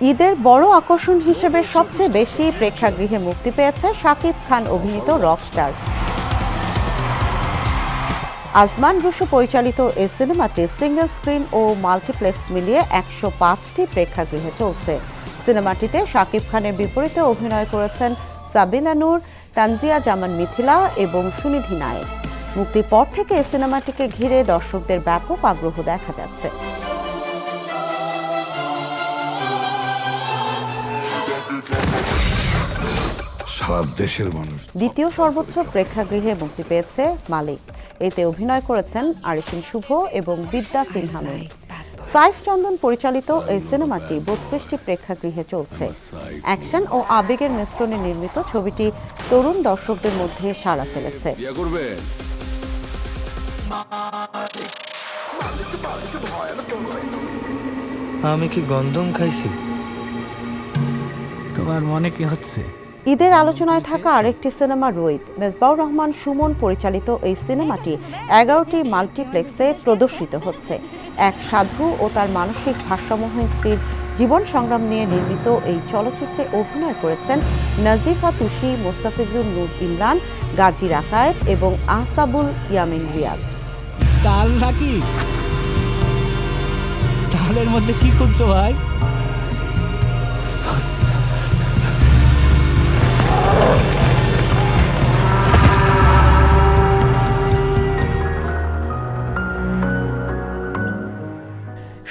ঈদের বড় আকর্ষণ হিসেবে সবচেয়ে বেশি প্রেক্ষাগৃহে মুক্তি পেয়েছে শাকিব খান অভিনীত রকস্টার। আজমান বসু পরিচালিত এই সিনেমাটি সিঙ্গেল স্ক্রিন ও মাল্টিপ্লেক্স মিলিয়ে ১০৫টি প্রেক্ষাগৃহে চলছে। সিনেমাটিতে শাকিব খানের বিপরীতে অভিনয় করেছেন সাবিনা নূর, তানজিয়া জামান মিথিলা এবং সুনিধি নায়েক। মুক্তির পর থেকে এই সিনেমাটিকে ঘিরে দর্শকদের ব্যাপক আগ্রহ দেখা যাচ্ছে। সারা দেশের মানুষ। দ্বিতীয় সর্বোচ্চ প্রেক্ষাগৃহে মুক্তি পেয়েছে মালিক। এতে অভিনয় করেছেন আরিফিন শুভ এবং বিদ্যা সিনহা নূর। সাইফ চন্দন পরিচালিত এই সিনেমাটি ৩২টি প্রেক্ষাগৃহে চলছে। অ্যাকশন ও আবেগের মিশ্রণে নির্মিত ছবিটি তরুণ দর্শকদের মধ্যে সাড়া ফেলেছে। আমি কি গন্ধম খাইছি? তোমার মনে কি হচ্ছে? ঈদের আলোচনায় থাকা আরেকটি সিনেমা রোহিত। মেজবাউর রহমান সুমন পরিচালিত এই সিনেমাটি ১১টি মাল্টিপ্লেক্সে প্রদর্শিত হচ্ছে। এক সাধু ও তার মানসিক ভারসাম্যহীন স্ত্রীর জীবন সংগ্রাম নিয়ে নির্মিত এই চলচ্চিত্রে অভিনয় করেছেন নাজিফা তুষি, মোস্তাফিজুর নূর ইমরান, গাজী রাকায়েত এবং আহসাবুল ইয়ামিন রিয়াদ। তাল নাকি? তালের মধ্যে কি খুঁজছো ভাই?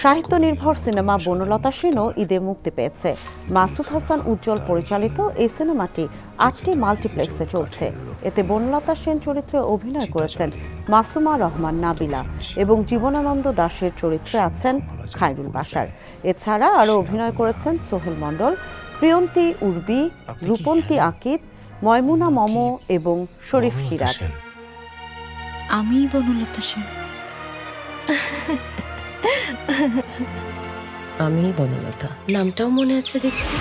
সাহিত্য নির্ভর সিনেমা বনলতা সেনও ঈদে মুক্তি পেয়েছে। মাসুদ হাসান উজ্জ্বল পরিচালিত এই সিনেমাটি ৮টি মাল্টিপ্লেক্সে চলছে। এতে বনলতা সেন চরিত্রে অভিনয় করেছেন মাসুমা রহমান নাবিলা এবং জীবনানন্দ দাশের চরিত্রে আছেন খায়রুল বাশার। এছাড়া আরও অভিনয় করেছেন সোহেল মণ্ডল, প্রিয়ন্তী উর্বি, রূপন্তী আকিদ, ময়মুনা মম এবং শরীফ সিরাজ। আমি বনলতা সেন। আমি বনলতা, নামটাও মনে আছে দেখছি।